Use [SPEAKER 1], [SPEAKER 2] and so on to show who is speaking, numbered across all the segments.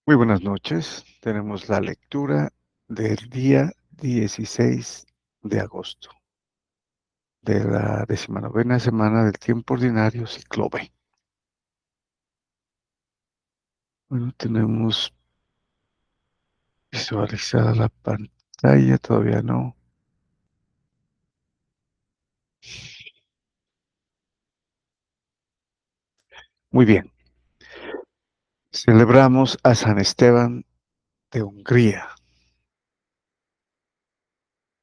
[SPEAKER 1] Muy buenas noches. Tenemos la lectura del día 16 de agosto de la 19ª semana del tiempo ordinario ciclo B. Bueno, tenemos visualizada la pantalla, todavía no. Muy bien. Celebramos a San Esteban de Hungría,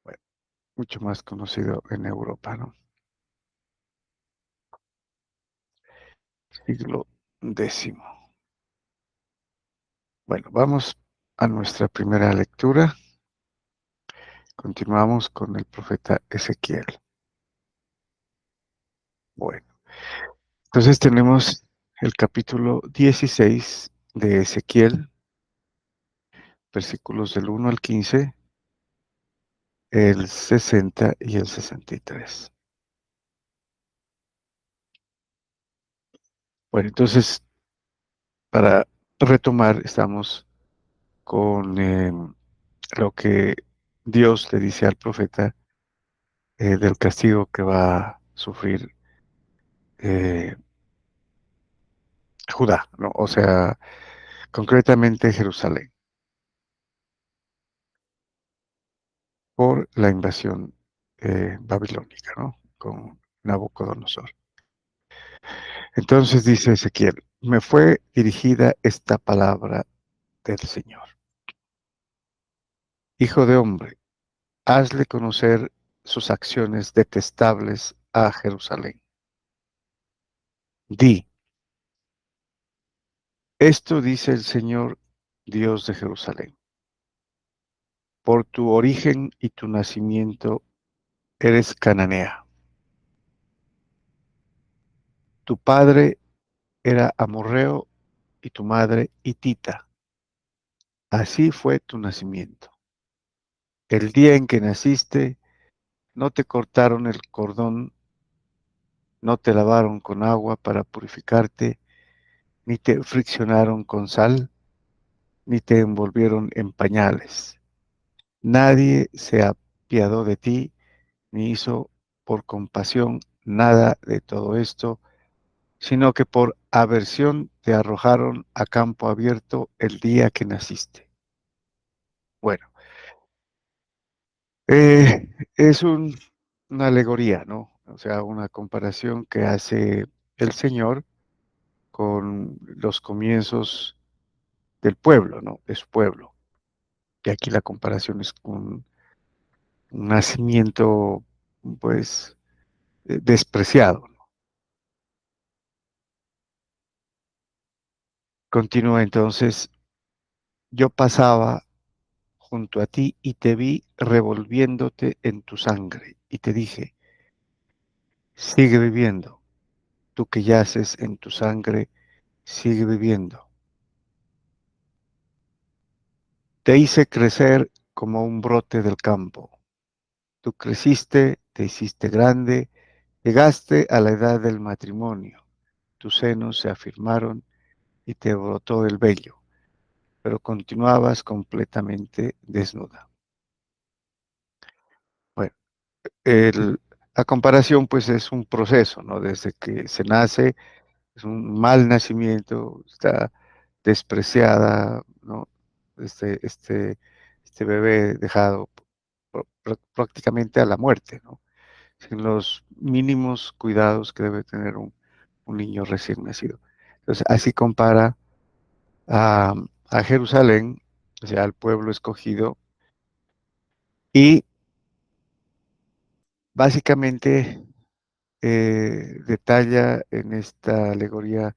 [SPEAKER 1] bueno, mucho más conocido en Europa, ¿no? Siglo X. Bueno, vamos a nuestra primera lectura. Continuamos con el profeta Ezequiel. Bueno, entonces tenemos el capítulo 16 de Ezequiel, versículos del 1 al 15, el 60 y el 63. Bueno, entonces, para retomar, estamos con lo que Dios le dice al profeta del castigo que va a sufrir eh, Judá, ¿no? O sea, concretamente Jerusalén, por la invasión babilónica, ¿no? Con Nabucodonosor. Entonces dice Ezequiel, me fue dirigida esta palabra del Señor. Hijo de hombre, hazle conocer sus acciones detestables a Jerusalén. Di, esto dice el Señor, Dios de Jerusalén. Por tu origen y tu nacimiento eres cananea. Tu padre era amorreo y tu madre hitita. Así fue tu nacimiento. El día en que naciste, no te cortaron el cordón, no te lavaron con agua para purificarte, ni te friccionaron con sal, ni te envolvieron en pañales. Nadie se apiadó de ti, ni hizo por compasión nada de todo esto, sino que por aversión te arrojaron a campo abierto el día que naciste. Bueno, es una alegoría, ¿no? O sea, una comparación que hace el Señor con los comienzos del pueblo, ¿no? De su pueblo. Y aquí la comparación es con un nacimiento, pues, despreciado, ¿no? Continúa entonces, yo pasaba junto a ti y te vi revolviéndote en tu sangre y te dije, sigue viviendo, tú que yaces en tu sangre, sigue viviendo. Te hice crecer como un brote del campo. Tú creciste, te hiciste grande, llegaste a la edad del matrimonio. Tus senos se afirmaron y te brotó el vello, pero continuabas completamente desnuda. Bueno, el- la comparación pues es un proceso, ¿no? Desde que se nace, es un mal nacimiento, está despreciada, ¿no? Este bebé dejado prácticamente a la muerte, ¿no? Sin los mínimos cuidados que debe tener un niño recién nacido. Entonces, así compara a, a Jerusalén, o sea, al pueblo escogido, y básicamente detalla en esta alegoría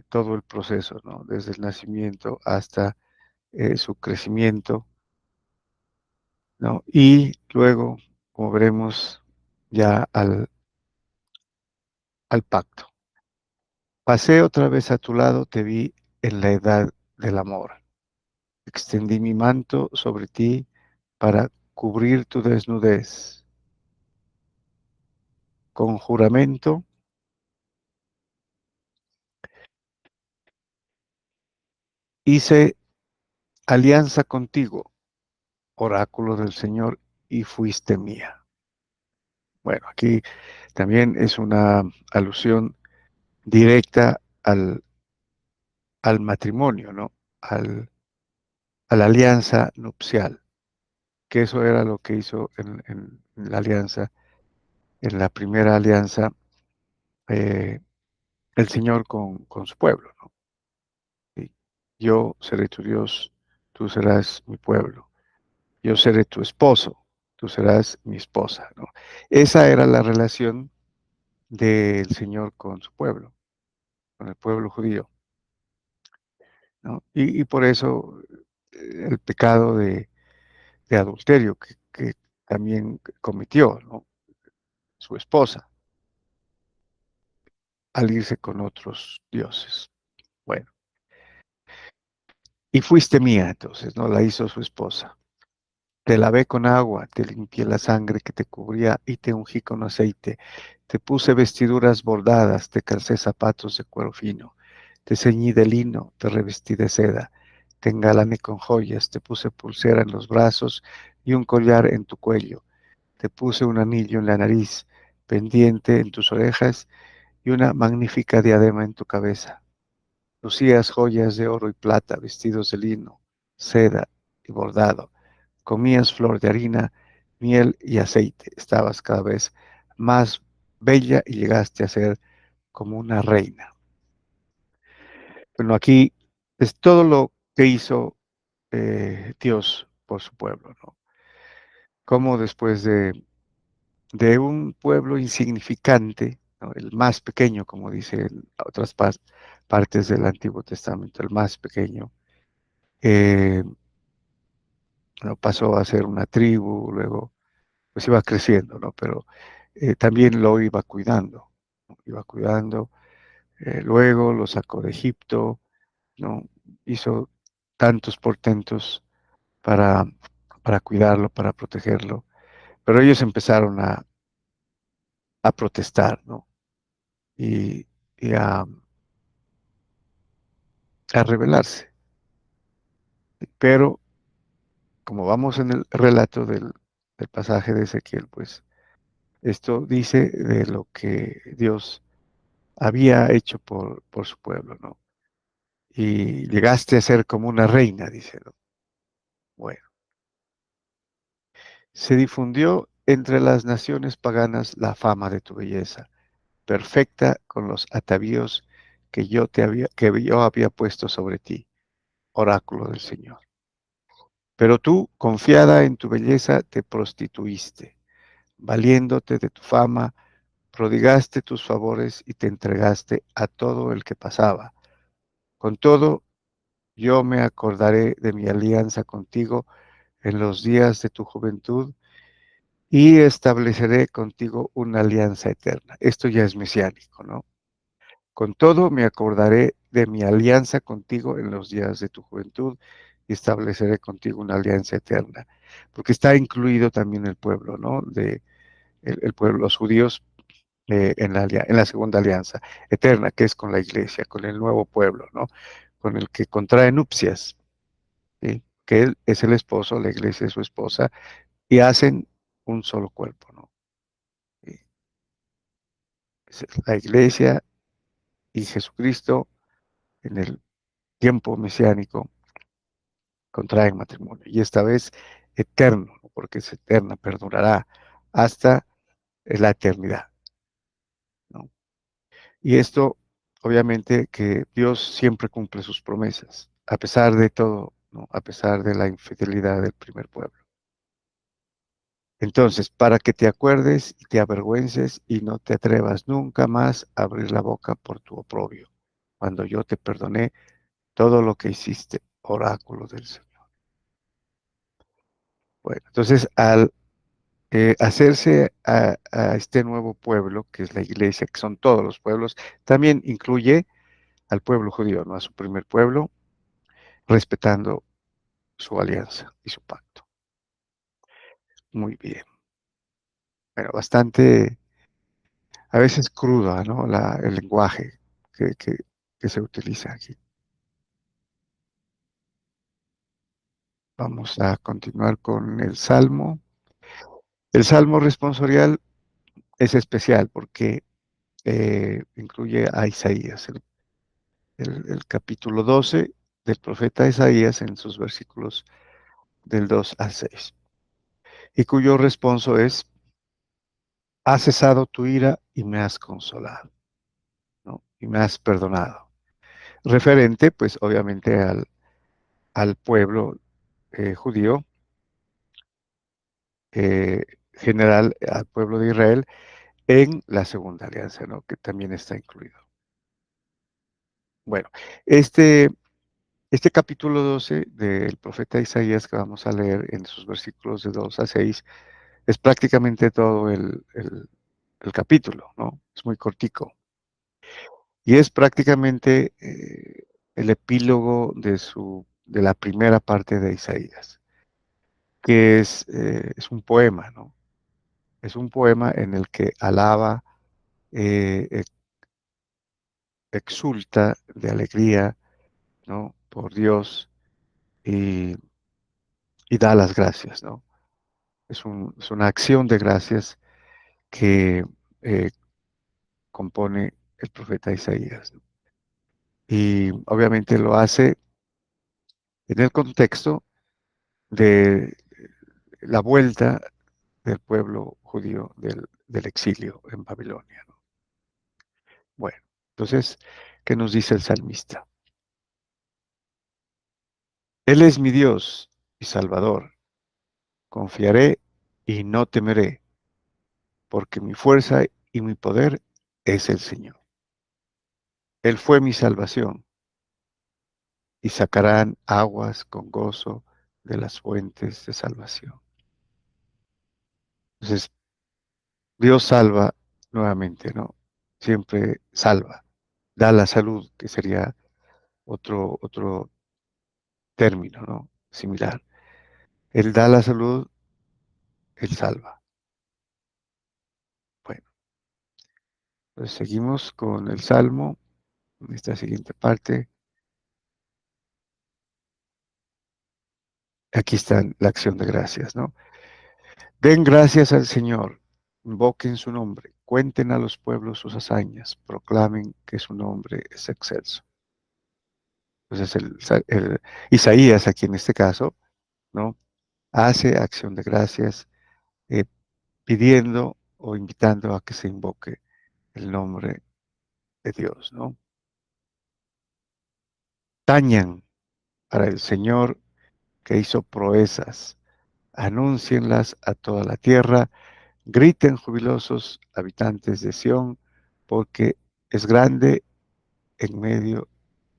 [SPEAKER 1] todo el proceso, ¿no? Desde el nacimiento hasta su crecimiento, ¿no? Y luego, como veremos, ya al pacto. Pasé otra vez a tu lado, te vi en la edad del amor. Extendí mi manto sobre ti para cubrir tu desnudez. Con juramento hice alianza contigo, oráculo del Señor, y fuiste mía. Bueno, aquí también es una alusión directa al matrimonio, ¿no? A la alianza nupcial, que eso era lo que hizo en la alianza, en la primera alianza, eh, el Señor con su pueblo, ¿no? Sí. Yo seré tu Dios, tú serás mi pueblo. Yo seré tu esposo, tú serás mi esposa, ¿no? Esa era la relación del Señor con su pueblo, con el pueblo judío, ¿no? Y por eso el pecado de adulterio que también cometió, ¿no? Su esposa, al irse con otros dioses. Bueno, y fuiste mía, entonces, ¿no? La hizo su esposa. Te lavé con agua, te limpié la sangre que te cubría y te ungí con aceite. Te puse vestiduras bordadas, te calcé zapatos de cuero fino. Te ceñí de lino, te revestí de seda. Te engalané con joyas, te puse pulsera en los brazos y un collar en tu cuello. Te puse un anillo en la nariz, pendiente en tus orejas y una magnífica diadema en tu cabeza. Lucías joyas de oro y plata, vestidos de lino, seda y bordado. Comías flor de harina, miel y aceite. Estabas cada vez más bella y llegaste a ser como una reina. Bueno, aquí es todo lo que hizo Dios por su pueblo, ¿no? Como después de un pueblo insignificante, ¿no? El más pequeño, como dice en otras partes del Antiguo Testamento, el más pequeño, eh, ¿no? Pasó a ser una tribu, luego pues iba creciendo, ¿no? Pero también lo iba cuidando, ¿no? Iba cuidando, luego lo sacó de Egipto, ¿no? Hizo tantos portentos para, para cuidarlo, para protegerlo, pero ellos empezaron a protestar, ¿no? Y, y a rebelarse. Pero como vamos en el relato del pasaje de Ezequiel, pues esto dice de lo que Dios había hecho por su pueblo, ¿no? Y llegaste a ser como una reina, dice, ¿no? Bueno, se difundió entre las naciones paganas la fama de tu belleza, perfecta con los atavíos que yo había puesto sobre ti, oráculo del Señor. Pero tú, confiada en tu belleza, te prostituiste, valiéndote de tu fama, prodigaste tus favores y te entregaste a todo el que pasaba. Con todo, yo me acordaré de mi alianza contigo en los días de tu juventud y estableceré contigo una alianza eterna. Esto ya es mesiánico, ¿no? Con todo me acordaré de mi alianza contigo en los días de tu juventud y estableceré contigo una alianza eterna. Porque está incluido también el pueblo, ¿no? El pueblo, los judíos en la segunda alianza eterna, que es con la iglesia, con el nuevo pueblo, ¿no? Con el que contrae nupcias, ¿sí? Que él es el esposo, la iglesia es su esposa, y hacen un solo cuerpo, ¿no? Y la iglesia y Jesucristo en el tiempo mesiánico contraen matrimonio, y esta vez eterno, ¿no? Porque es eterna, perdurará hasta la eternidad, ¿no? Y esto, obviamente, que Dios siempre cumple sus promesas, a pesar de todo, ¿no? A pesar de la infidelidad del primer pueblo. Entonces, para que te acuerdes y te avergüences y no te atrevas nunca más a abrir la boca por tu oprobio, cuando yo te perdoné todo lo que hiciste, oráculo del Señor. Bueno, entonces al hacerse a este nuevo pueblo, que es la iglesia, que son todos los pueblos, también incluye al pueblo judío, ¿no? A su primer pueblo, respetando su alianza y su pacto. Muy bien. Bueno, bastante, a veces cruda, ¿no? El lenguaje que, que se utiliza aquí. Vamos a continuar con el Salmo. El Salmo responsorial es especial porque incluye a Isaías, el capítulo 12 del profeta Isaías en sus versículos del 2 al 6, y cuyo responso es: has cesado tu ira y me has consolado, ¿no? Y me has perdonado. Referente, pues, obviamente al pueblo judío, eh, general, al pueblo de Israel, en la segunda alianza, ¿no? Que también está incluido. Bueno, este, este capítulo 12 del profeta Isaías que vamos a leer en sus versículos de 2 a 6 es prácticamente todo el capítulo, ¿no? Es muy cortico. Y es prácticamente el epílogo de la primera parte de Isaías, que es un poema, ¿no? Es un poema en el que alaba, eh, exulta de alegría, ¿no? Por Dios, y, y da las gracias, ¿no? Es una acción de gracias que eh, compone el profeta Isaías, ¿no? Y obviamente lo hace en el contexto de la vuelta del pueblo judío del exilio en Babilonia, ¿no? Bueno, entonces, ¿qué nos dice el salmista? Él es mi Dios y Salvador. Confiaré y no temeré, porque mi fuerza y mi poder es el Señor. Él fue mi salvación, y sacarán aguas con gozo de las fuentes de salvación. Entonces, Dios salva nuevamente, ¿no? Siempre salva, da la salud, que sería otro término, ¿no? Similar. Él da la salud, Él salva. Bueno, pues seguimos con el Salmo, en esta siguiente parte. Aquí está la acción de gracias, ¿no? Den gracias al Señor, invoquen su nombre, cuenten a los pueblos sus hazañas, proclamen que su nombre es excelso. Entonces, Isaías, aquí en este caso, ¿no? Hace acción de gracias, eh, pidiendo o invitando a que se invoque el nombre de Dios, ¿no? Tañan para el Señor que hizo proezas, anúncienlas a toda la tierra, griten jubilosos habitantes de Sión, porque es grande en medio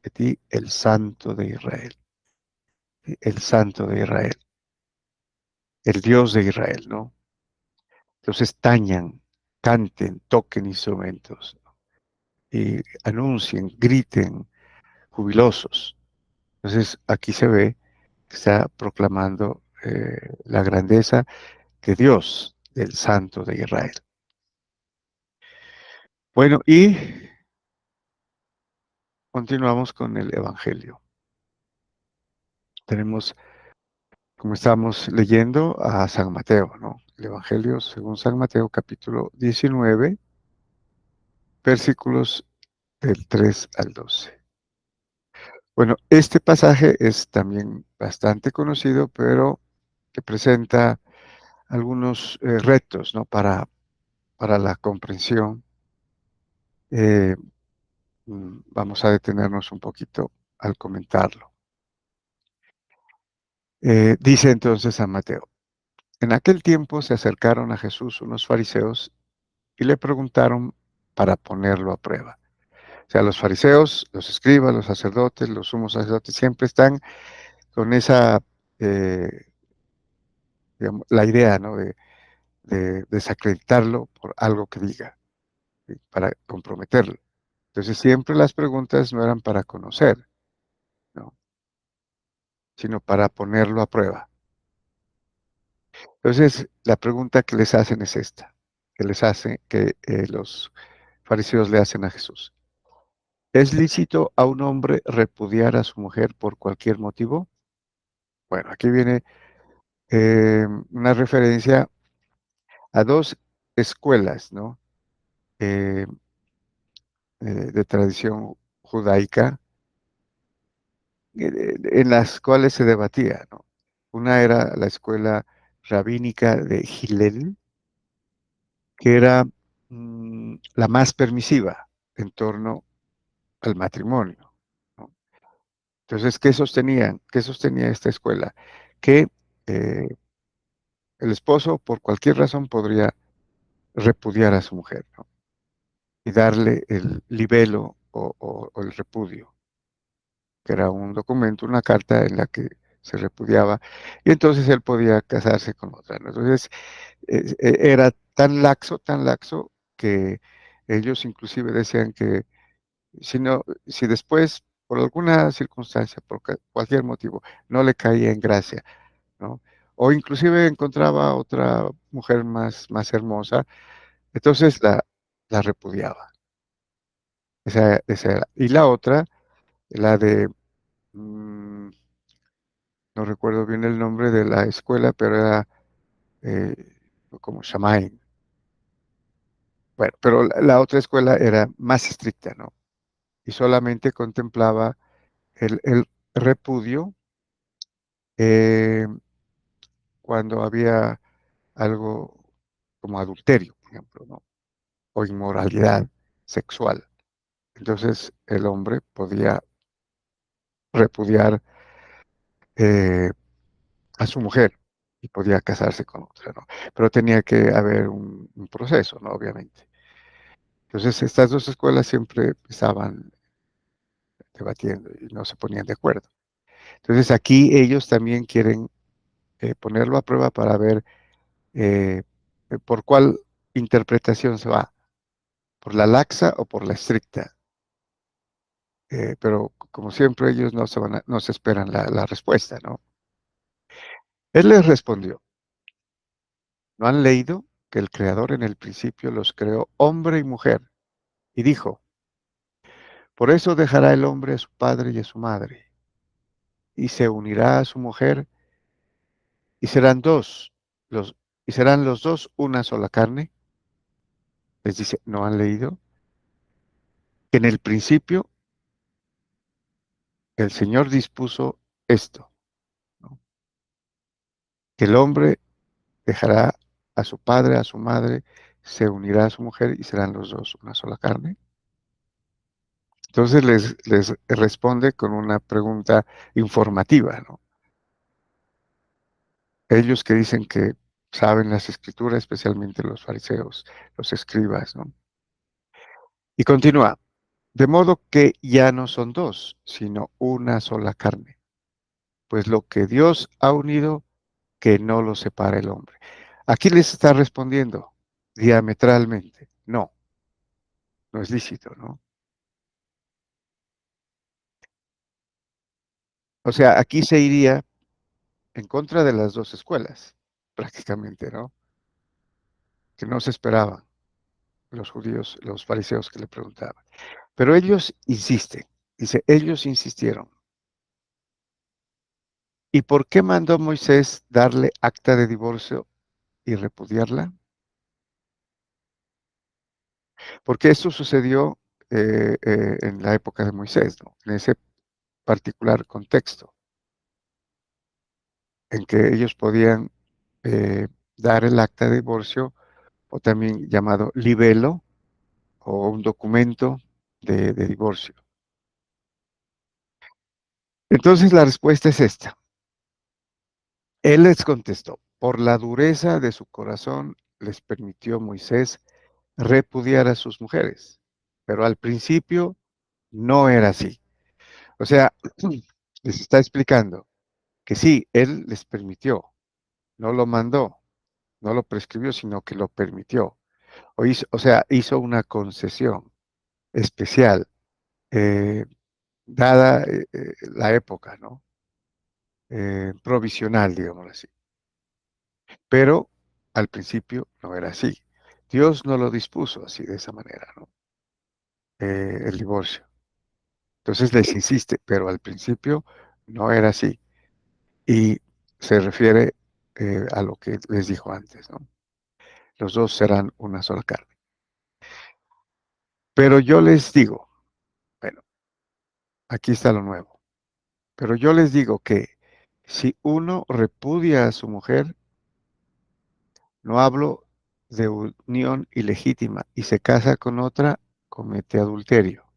[SPEAKER 1] de ti el Santo de Israel, ¿sí? El Santo de Israel, el Dios de Israel, ¿no? Entonces tañan, canten, toquen instrumentos, ¿no? Y anuncien, griten, jubilosos. Entonces aquí se ve que está proclamando la grandeza de Dios, del Santo de Israel. Bueno, y continuamos con el Evangelio. Tenemos, como estamos leyendo, a San Mateo, ¿no? El Evangelio según San Mateo, capítulo 19, versículos del 3 al 12. Bueno, este pasaje es también bastante conocido, pero que presenta algunos retos, ¿no? Para la comprensión. Eh, Vamos a detenernos un poquito al comentarlo. Dice entonces San Mateo: en aquel tiempo se acercaron a Jesús unos fariseos y le preguntaron para ponerlo a prueba. O sea, los fariseos, los escribas, los sacerdotes, los sumos sacerdotes siempre están con esa, eh, digamos, la idea, ¿no? De desacreditarlo por algo que diga, ¿sí? Para comprometerlo. Entonces siempre las preguntas no eran para conocer, ¿no? Sino para ponerlo a prueba. Entonces la pregunta que les hacen es esta, que los fariseos le hacen a Jesús. ¿Es lícito a un hombre repudiar a su mujer por cualquier motivo? Bueno, aquí viene una referencia a dos escuelas, ¿no? Eh, de tradición judaica, en las cuales se debatía, ¿no? Una era la escuela rabínica de Hillel, que era la más permisiva en torno al matrimonio, ¿no? Entonces, ¿qué sostenía esta escuela? Que eh, el esposo, por cualquier razón, podría repudiar a su mujer, ¿no? Y darle el libelo o el repudio, que era un documento, una carta en la que se repudiaba, y entonces él podía casarse con otra, ¿no? Entonces, era tan laxo, que ellos inclusive decían que si después, por alguna circunstancia, por cualquier motivo, no le caía en gracia, ¿no? O inclusive encontraba otra mujer más hermosa, entonces la repudiaba. Esa era. Y la otra, la de, mm, no recuerdo bien el nombre de la escuela, pero era eh, como Shammai. Bueno, pero la otra escuela era más estricta, ¿no? Y solamente contemplaba el repudio eh, cuando había algo como adulterio, por ejemplo, ¿no? O inmoralidad sexual. Entonces el hombre podía repudiar eh, a su mujer y podía casarse con otra, ¿no? Pero tenía que haber un proceso, ¿no? Obviamente. Entonces estas dos escuelas siempre estaban debatiendo y no se ponían de acuerdo. Entonces aquí ellos también quieren ponerlo a prueba para ver eh, por cuál interpretación se va, por la laxa o por la estricta. Pero como siempre ellos no se esperan la respuesta, ¿no? Él les respondió, ¿no han leído que el Creador en el principio los creó hombre y mujer? Y dijo, por eso dejará el hombre a su padre y a su madre, y se unirá a su mujer, y serán los, y serán los dos una sola carne. Les dice, ¿no han leído que en el principio el Señor dispuso esto, ¿no? Que el hombre dejará a su padre, a su madre, se unirá a su mujer y serán los dos una sola carne? Entonces les responde con una pregunta informativa, ¿no? Ellos que dicen que saben las escrituras, especialmente los fariseos, los escribas, ¿no? Y continúa, de modo que ya no son dos, sino una sola carne. Pues lo que Dios ha unido, que no lo separe el hombre. Aquí les está respondiendo diametralmente, no, no es lícito, ¿no? O sea, aquí se iría en contra de las dos escuelas, prácticamente, ¿no? Que no se esperaban los judíos, los fariseos que le preguntaban. Pero ellos insisten, dice, ellos insistieron. ¿Y por qué mandó Moisés darle acta de divorcio y repudiarla? Porque esto sucedió en la época de Moisés, ¿no? En ese particular contexto, en que ellos podían dar el acta de divorcio, o también llamado libelo, o un documento de divorcio. Entonces la respuesta es esta. Él les contestó, por la dureza de su corazón les permitió Moisés repudiar a sus mujeres, pero al principio no era así. O sea, les está explicando que sí, él les permitió, no lo mandó, no lo prescribió, sino que lo permitió. O sea, hizo una concesión especial, eh, dada la época, ¿no? Provisional, digamos así. Pero al principio no era así. Dios no lo dispuso así, de esa manera, ¿no? El divorcio. Entonces les insiste, pero al principio no era así. Y se refiere a lo que les dijo antes, ¿no? Los dos serán una sola carne. Pero yo les digo, bueno, aquí está lo nuevo. Pero yo les digo que si uno repudia a su mujer, no hablo de unión ilegítima y se casa con otra, comete adulterio.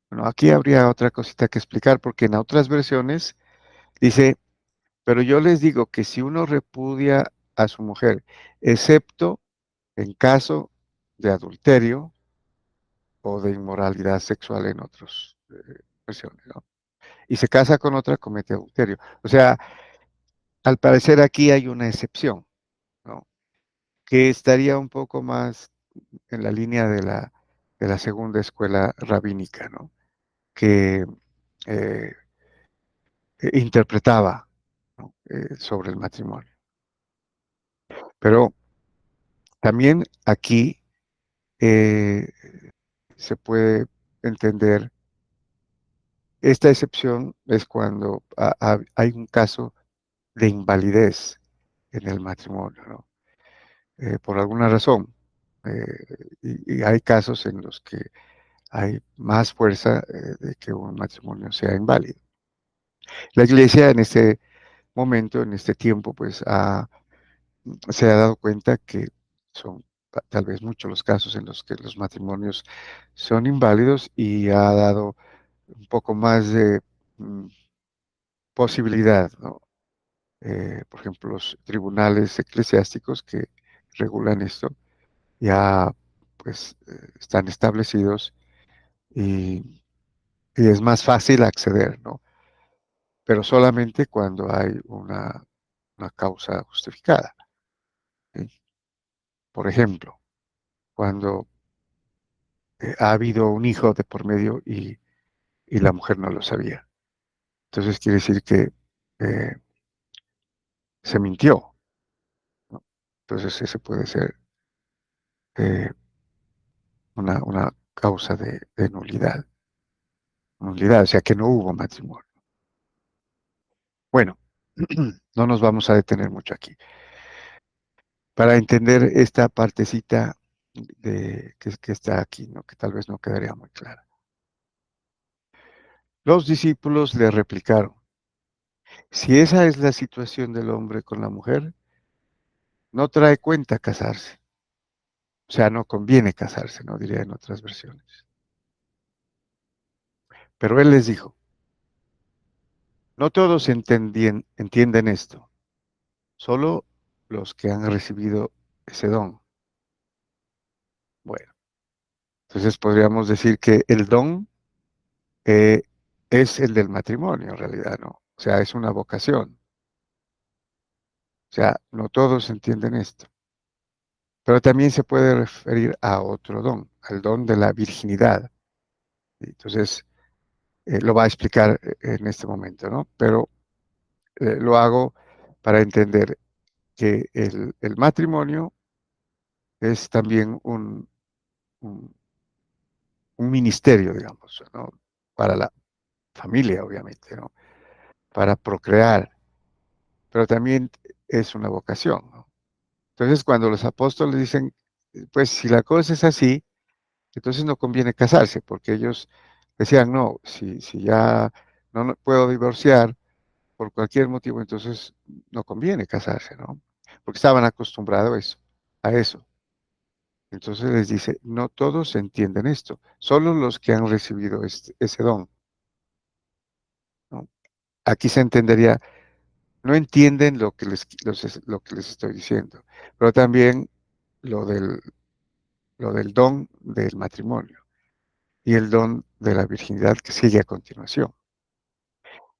[SPEAKER 1] Bueno, aquí habría otra cosita que explicar porque en otras versiones dice, pero yo les digo que si uno repudia a su mujer, excepto en caso de adulterio o de inmoralidad sexual en otras versiones, ¿no? Y se casa con otra, comete adulterio. O sea, al parecer aquí hay una excepción, ¿no? Que estaría un poco más en la línea de la segunda escuela rabínica, ¿no? Que eh, interpretaba, ¿no? Sobre el matrimonio. Pero también aquí eh, se puede entender, esta excepción es cuando hay un caso de invalidez en el matrimonio, ¿no? Por alguna razón. Y hay casos en los que hay más fuerza de que un matrimonio sea inválido. La iglesia en este momento, en este tiempo, pues se ha dado cuenta que son tal vez muchos los casos en los que los matrimonios son inválidos y ha dado un poco más de mm, posibilidad, ¿no? Por ejemplo, los tribunales eclesiásticos que regulan esto ya pues están establecidos y, y es más fácil acceder, ¿no? Pero solamente cuando hay una causa justificada, ¿sí? Por ejemplo, cuando ha habido un hijo de por medio y la mujer no lo sabía. Entonces quiere decir que eh, se mintió, ¿no? Entonces ese puede ser eh, una causa de nulidad, nulidad, o sea que no hubo matrimonio. Bueno, no nos vamos a detener mucho aquí. Para entender esta partecita que está aquí, ¿no? Que tal vez no quedaría muy clara. Los discípulos le replicaron, si esa es la situación del hombre con la mujer, no trae cuenta casarse. O sea, no conviene casarse, ¿no? Diría en otras versiones. Pero él les dijo, no todos entienden esto, solo los que han recibido ese don. Bueno, entonces podríamos decir que el don eh, es el del matrimonio en realidad, ¿no? O sea, es una vocación. O sea, no todos entienden esto. Pero también se puede referir a otro don, al don de la virginidad. Entonces, lo va a explicar en este momento, ¿no? Pero lo hago para entender que el matrimonio es también un, un ministerio, digamos, ¿no? Para la familia, obviamente, ¿no? Para procrear, pero también es una vocación, ¿no? Entonces, cuando los apóstoles dicen, pues si la cosa es así, entonces no conviene casarse, porque ellos decían, no, si ya no puedo divorciar por cualquier motivo, entonces no conviene casarse, ¿no? Porque estaban acostumbrados a eso. Entonces les dice, no todos entienden esto, solo los que han recibido ese don, ¿no? Aquí se entendería, no entienden lo que les estoy diciendo, pero también lo del, lo del don del matrimonio y el don de la virginidad que sigue a continuación.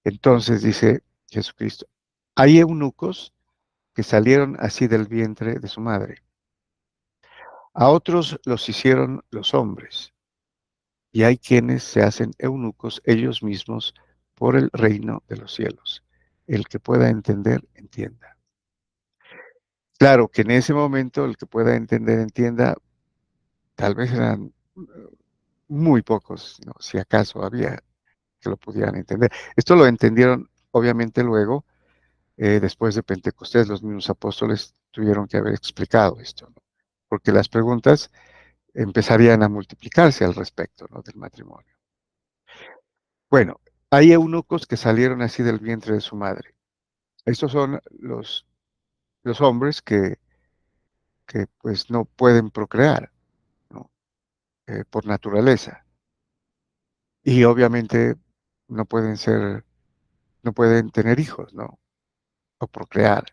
[SPEAKER 1] Entonces dice Jesucristo, hay eunucos que salieron así del vientre de su madre. A otros los hicieron los hombres, y hay quienes se hacen eunucos ellos mismos por el reino de los cielos. El que pueda entender, entienda. Claro que en ese momento el que pueda entender, entienda, tal vez eran muy pocos, ¿no? Si acaso había que lo pudieran entender. Esto lo entendieron obviamente luego, después de Pentecostés, los mismos apóstoles tuvieron que haber explicado esto, ¿no? Porque las preguntas empezarían a multiplicarse al respecto, ¿no? Del matrimonio. Bueno, hay eunucos que salieron así del vientre de su madre. Estos son los hombres que pues no pueden procrear, ¿no? Por naturaleza. Y obviamente no pueden ser, no pueden tener hijos, ¿no? O procrear.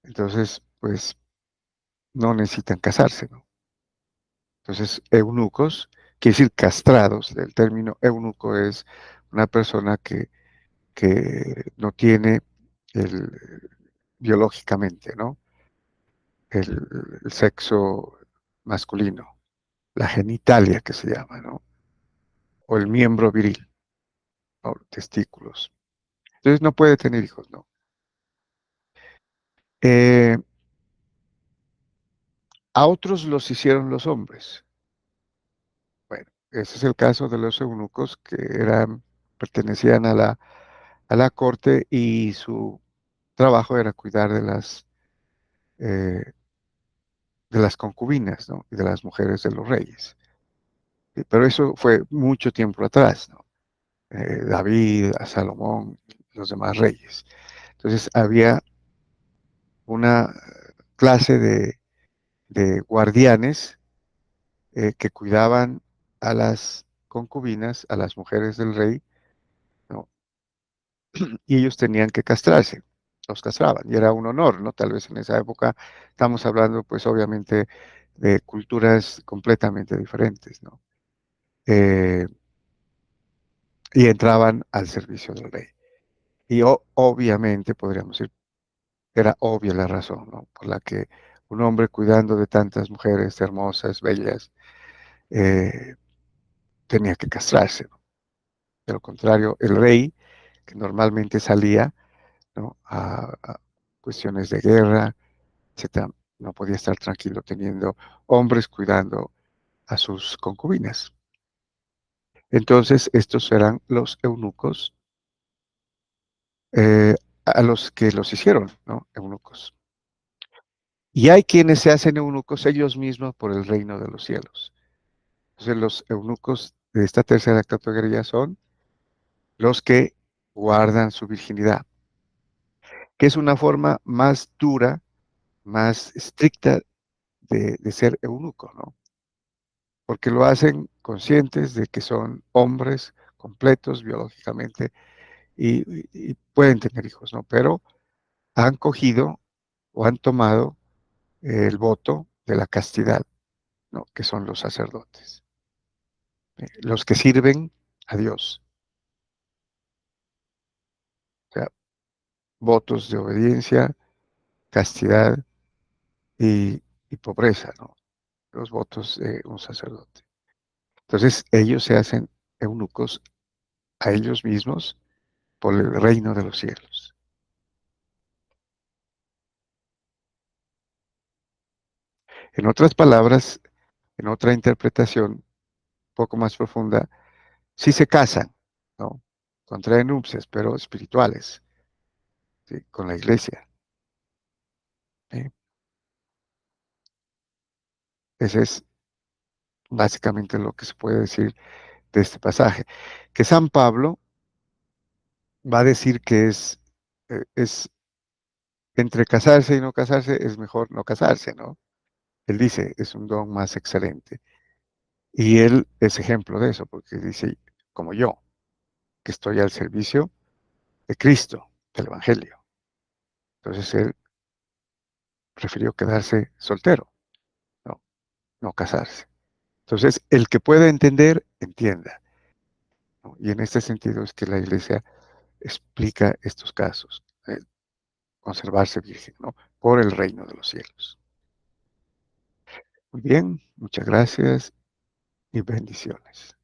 [SPEAKER 1] Entonces, pues no necesitan casarse, ¿no? Entonces, eunucos, quiere decir castrados. El término eunuco es una persona que no tiene el, biológicamente, ¿no? El sexo masculino, la genitalia que se llama, ¿no? O el miembro viril, o testículos. Entonces no puede tener hijos, ¿no? Eh, a otros los hicieron los hombres. Bueno, ese es el caso de los eunucos que pertenecían a la corte y su trabajo era cuidar eh, de las concubinas, ¿no? Y de las mujeres de los reyes. Pero eso fue mucho tiempo atrás, ¿no? David, a Salomón, los demás reyes. Entonces había una clase de guardianes que cuidaban a las concubinas, a las mujeres del rey, ¿no? Y ellos tenían que castrarse, los castraban, y era un honor, ¿no? Tal vez en esa época estamos hablando, pues obviamente, de culturas completamente diferentes, ¿no? Eh, y entraban al servicio del rey. Y obviamente, podríamos decir, era obvia la razón, ¿no? Por la que un hombre cuidando de tantas mujeres hermosas, bellas, eh, tenía que castrarse, ¿no? De lo contrario, el rey, que normalmente salía, ¿no? A cuestiones de guerra, etcétera, no podía estar tranquilo teniendo hombres cuidando a sus concubinas. Entonces, estos eran los eunucos eh, a los que los hicieron, ¿no? Eunucos. Y hay quienes se hacen eunucos ellos mismos por el reino de los cielos. Entonces, los eunucos de esta tercera categoría son los que guardan su virginidad, que es una forma más dura, más estricta de ser eunuco, ¿no? Porque lo hacen conscientes de que son hombres completos biológicamente y pueden tener hijos, ¿no? Pero han cogido o han tomado el voto de la castidad, ¿no? Que son los sacerdotes, los que sirven a Dios, o sea, votos de obediencia, castidad y pobreza, ¿no? Los votos de un sacerdote. Entonces ellos se hacen eunucos a ellos mismos por el reino de los cielos. En otras palabras, en otra interpretación un poco más profunda, sí se casan, ¿no? Contraen nupcias, pero espirituales, ¿sí? Con la iglesia. ¿Sí? Ese es básicamente lo que se puede decir de este pasaje. Que San Pablo va a decir que es entre casarse y no casarse, es mejor no casarse, ¿no? Él dice, es un don más excelente. Y él es ejemplo de eso, porque dice, como yo, que estoy al servicio de Cristo, del Evangelio. Entonces él prefirió quedarse soltero, no, no casarse. Entonces, el que pueda entender, entienda, ¿no? Y en este sentido es que la iglesia explica estos casos, conservarse virgen, ¿no? Por el reino de los cielos. Muy bien, muchas gracias y bendiciones.